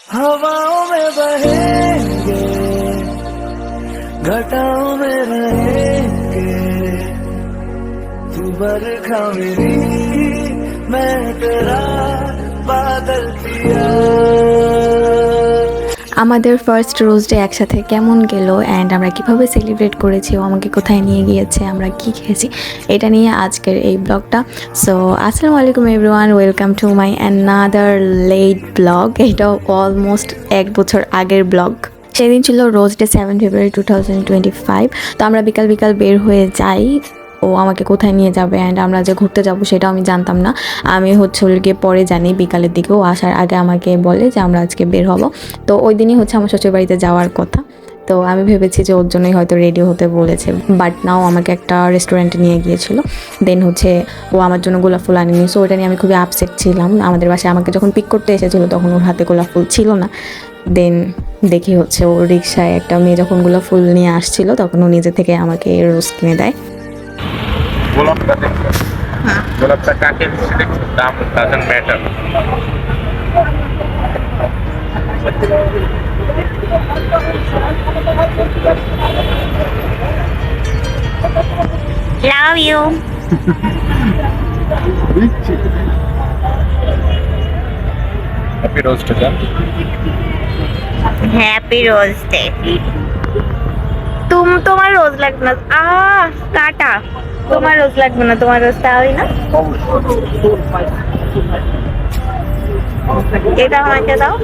हवाओं में बहेंगे, घटाओं में रहेंगे, तू बरखा मेरी, मैं तेरा बादल पिया। আমাদের ফার্স্ট রোজ ডে একসাথে কেমন গেল অ্যান্ড আমরা কিভাবে সেলিব্রেট করেছি, ও আমাকে কোথায় নিয়ে গিয়েছে, আমরা কি খেয়েছি, এটা নিয়ে আজকের এই ব্লগটা। সো আসসালামু আলাইকুম everyone, welcome to my another late blog. এটা অলমোস্ট 1 বছর আগের ব্লগ। সেদিন ছিল রোজ ডে 7 ফেব্রুয়ারি 2025। তো আমরা বিকাল বিকাল বের হয়ে যাই, ও আমাকে কোথায় নিয়ে যাবে অ্যান্ড আমরা যে ঘুরতে যাব সেটাও আমি জানতাম না। আমি গিয়ে পরে জানি বিকালের দিকে, ও আসার আগে আমাকে বলে যে আমরা আজকে বের হব। তো ওই দিনই আমার শ্বশুর বাড়িতে যাওয়ার কথা। তো আমি ভেবেছি যে ওর জন্যই হয়তো রেডি হতে বলেছে, বাট নাও আমাকে একটা রেস্টুরেন্টে নিয়ে গিয়েছিল। দেন ও আমার জন্য গোলাপ ফুল আনেনি। সো ওটা নিয়ে আমি খুবই আপসেট ছিলাম। আমাদের বাসায় আমাকে যখন পিক করতে এসেছিলো তখন ওর হাতে গোলাপ ফুল ছিল না। দেন দেখি ওর রিক্সায় একটা মেয়ে যখন গোলাপ ফুল নিয়ে আসছিল তখন ও নিজে থেকে আমাকে রোজ কিনে দেয়। গোলাপটা দেখবেন, গোলাপটা কাকে দিচ্ছে দেখছেন, দাম doesn't matter. Love you. Happy rose to them. Happy Rose Day. তোমার রোজ লাগবে না। কাটা। তোমার রোজ লাগবে না, তোমার রোজ তাই না? এটা আমাকে দাও।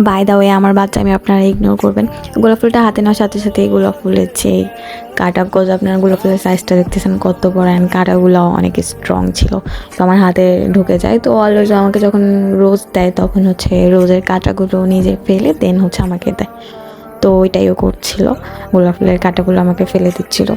বাই দা ওয়ে, আমার বাচ্চা আমি আপনারা ইগনোর করবেন। গোলাপ ফুলটা হাতে নেওয়ার সাথে সাথে গোলাপ ফুলের যে কাটা গোজ, আপনারা গোলাপ ফুলের সাইজটা দেখতেছেন কত বড়, অ্যান্ড কাটাগুলো অনেক স্ট্রং ছিল। তো আমার হাতে ঢুকে যায়। তো অলওয়েজ আমাকে যখন রোজ দেয় তখন রোজের কাটাগুলো নিজে ফেলে দেন আমাকে দেয়। তো ওইটাইও করছিল, গোলাপ ফুলের কাটাগুলো আমাকে ফেলে দিচ্ছিল।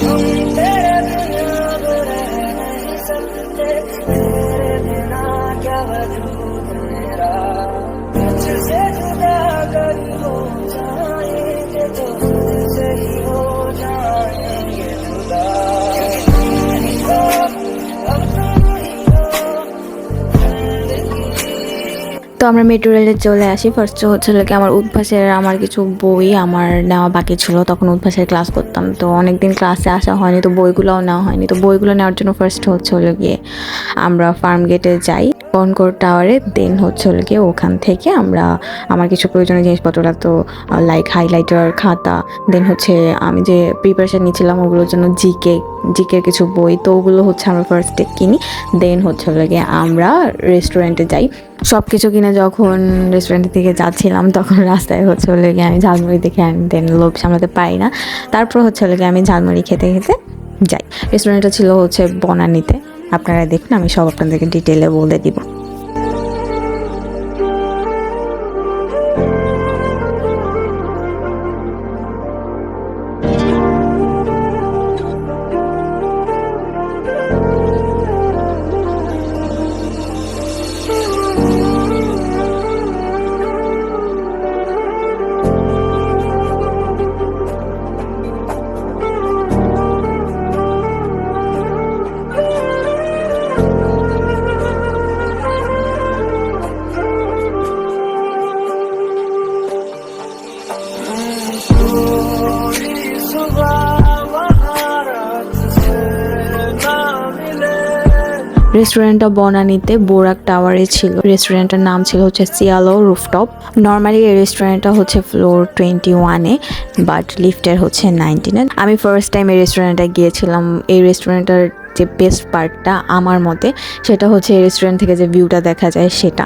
हम तेरे बिना अब रह नहीं सकते, तेरे बिना क्या वजूद मेरा, तुझसे जुदा अगर हो जाएंगे तो खुद से ही हो जाएंगे जुदा। तुम ही हो, अब तुम ही हो जिंदगी। তো আমরা মেট্রো রেলে চলে আসি। ফার্স্ট আমার উদ্ভাসের আমার কিছু বই আমার নেওয়া বাকি ছিল, তখন উদ্ভাসের ক্লাস করতাম। তো অনেকদিন ক্লাসে আসা হয়নি, তো বইগুলোও নেওয়া হয়নি। তো বইগুলো নেওয়ার জন্য ফার্স্ট গিয়ে আমরা ফার্ম গেটে যাই কনকর্ড টাওয়ারে। দেন গিয়ে ওখান থেকে আমার কিছু প্রয়োজনীয় জিনিসপত্র লাগতো, লাইক হাইলাইটার, খাতা। দেন আমি যে প্রিপারেশন নিয়েছিলাম ওগুলোর জন্য জিকের কিছু বই, তো ওগুলো আমরা ফার্স্টে কিনি। দেন গিয়ে আমরা রেস্টুরেন্টে যাই। সব কিছু কিনে যখন রেস্টুরেন্টের দিকে যাচ্ছিলাম তখন রাস্তায় গিয়ে আমি ঝালমুড়ি দেখে দেন লোভ সামলাতে পারি না। তারপর গিয়ে আমি ঝালমুড়ি খেতে খেতে যাই। রেস্টুরেন্টটা ছিল বনানীতে। আপনারা দেখুন, আমি সব আপনাদেরকে ডিটেলে বলে দিব। রেস্টুরেন্টটা বনানীতে বোরাক টাওয়ারে ছিল। রেস্টুরেন্টের নাম ছিল সিয়ালো রুফটপ। নর্মালি এই রেস্টুরেন্টটা ফ্লোর 21-এ, বাট লিফটের 19-এ। আমি ফার্স্ট টাইম এই রেস্টুরেন্টে গিয়েছিলাম। এই রেস্টুরেন্টের যে বেস্ট পার্টটা আমার মতে সেটা এই রেস্টুরেন্ট থেকে যে ভিউটা দেখা যায় সেটা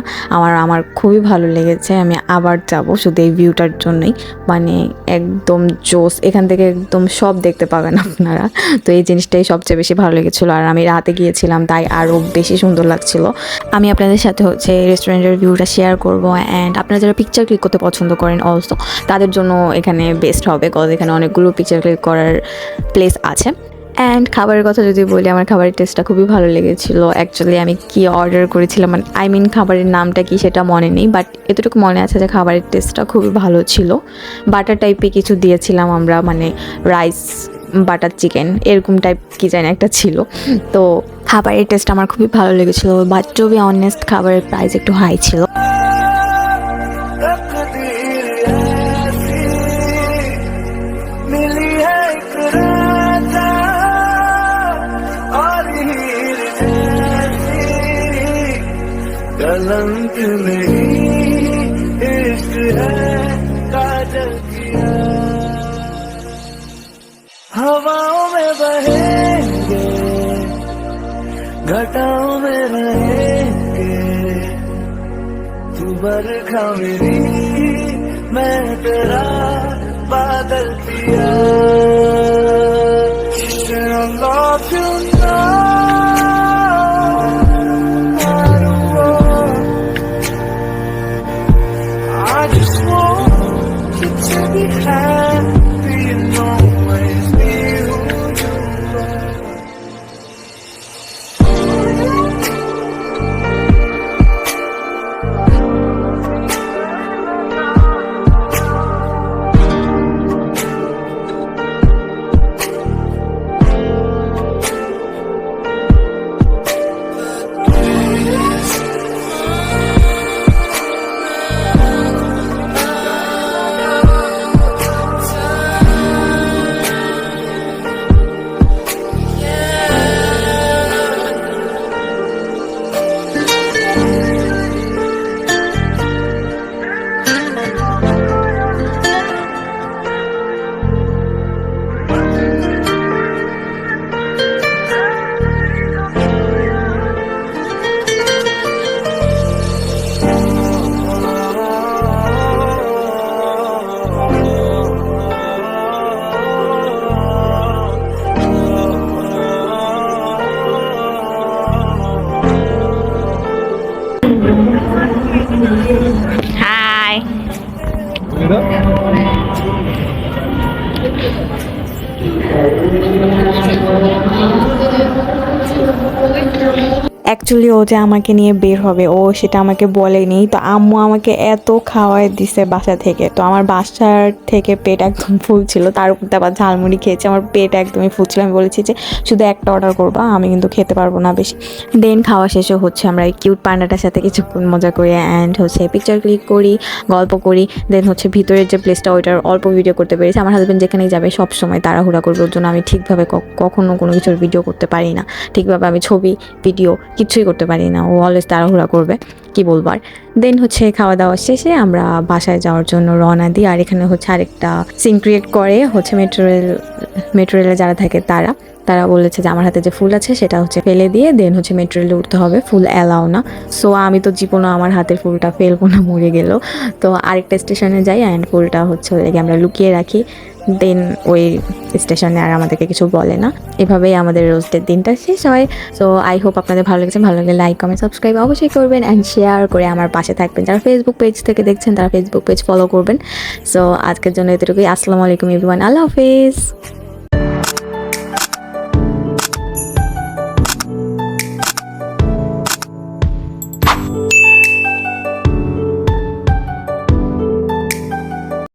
আমার খুবই ভালো লেগেছে। আমি আবার যাব শুধু এই ভিউটার জন্যই, মানে একদম জোস। এখান থেকে একদম সব দেখতে পাবেন আপনারা। তো এই জিনিসটাই সবচেয়ে বেশি ভালো লেগেছিলো, আর আমি রাতে গিয়েছিলাম তাই আরও বেশি সুন্দর লাগছিল। আমি আপনাদের সাথে রেস্টুরেন্টের ভিউটা শেয়ার করবো, অ্যান্ড আপনারা যারা পিকচার ক্লিক করতে পছন্দ করেন অলসো তাদের জন্য এখানে বেস্ট হবে, কজ এখানে অনেকগুলো পিকচার ক্লিক করার প্লেস আছে। অ্যান্ড খাবারের কথা যদি বলি, আমার খাবারের টেস্টটা খুবই ভালো লেগেছিল। অ্যাকচুয়ালি আমি কি অর্ডার করেছিলাম, আই মিন খাবারের নামটা কি সেটা মনে নেই, বাট এতটুকু মনে আছে যে খাবারের টেস্টটা খুবই ভালো ছিল। বাটার টাইপে কিছু দিয়েছিলাম আমরা, মানে রাইস বাটার চিকেন এরকম টাইপ কি জানি একটা ছিল। তো খাবারের টেস্ট আমার খুবই ভালো লেগেছিলো, বাট টু বি অনেস্ট খাবারের প্রাইস একটু হাই ছিল। मिली है एक राजा और हीर जैसी कलंक नहीं इश्क है काजल किया हवाओं में बहेंगे घटाओं में रहेंगे तू बरखा मेरी मैं तेरा बादल पिया I love you now I just want you to be happy and always be who you are hi. Actually ও যে আমাকে নিয়ে বের হবে ও সেটা আমাকে বলেনি। তো আম্মু আমাকে এত খাওয়াই দিছে বাসা থেকে, তো আমার বাসার থেকে পেট একদম ফুল ছিল, তার উপর আবার ঝালমুড়ি খেয়েছি, আমার পেট একদমই ফুল ছিল। আমি বলেছি যে শুধু একটা অর্ডার করবা, আমি কিন্তু খেতে পারবো না বেশি। দেন খাওয়া শেষে হচ্ছে আমরা এই কিউট পান্ডাটার সাথে কিছুক্ষণ মজা করি অ্যান্ড হচ্ছে পিকচার ক্লিক করি, গল্প করি। দেন হচ্ছে ভিতরের যে প্লেসটা ওইটার অল্প ভিডিও করতে পেরেছি। আমার হাজব্যান্ড যেখানেই যাবে সব সময় তাড়াহুড়া করবে, ওর জন্য আমি ঠিকভাবে কখনো কোনো কিছুর ভিডিও করতে পারি না, ঠিকভাবে আমি ছবি ভিডিও কিছুই করতে পারি না, ও অলওয়েজ তাড়াহুড়া করবে, কি বলবার। দেন হচ্ছে খাওয়া দাওয়া শেষে আমরা বাসায় যাওয়ার জন্য রওনা দিই। আর এখানে হচ্ছে আরেকটা সিন ক্রিয়েট করে হচ্ছে মেট্রো রেলে যারা থাকে তারা বলেছে যে আমার হাতে যে ফুল আছে সেটা হচ্ছে ফেলে দিয়ে দেন হচ্ছে মেট্রো রেলে উঠতে হবে, ফুল অ্যালাও না। সো আমি তো জীবনে আমার হাতের ফুলটা ফেলবো না, মরে গেল। তো আরেকটা স্টেশনে যাই অ্যান্ড ফুলটা হচ্ছে ওইদিকে আমরা লুকিয়ে রাখি। দেন ওই স্টেশনে আর আমাদেরকে কিছু বলে না। এভাবেই আমাদের রোস্টের দিনটা শেষ হয়। সো আই হোপ আপনাদের ভালো লেগেছে। ভালো লাগলে লাইক কমেন্ট সাবস্ক্রাইব অবশ্যই করবেন অ্যান্ড শেয়ার করে আমার পাশে থাকবেন। যারা ফেসবুক পেজ থেকে দেখছেন তারা ফেসবুক পেজ ফলো করবেন। সো আজকের জন্য এতটুকুই। আসসালামু আলাইকুম এভরিওয়ান, আল্লাহ হাফেজ।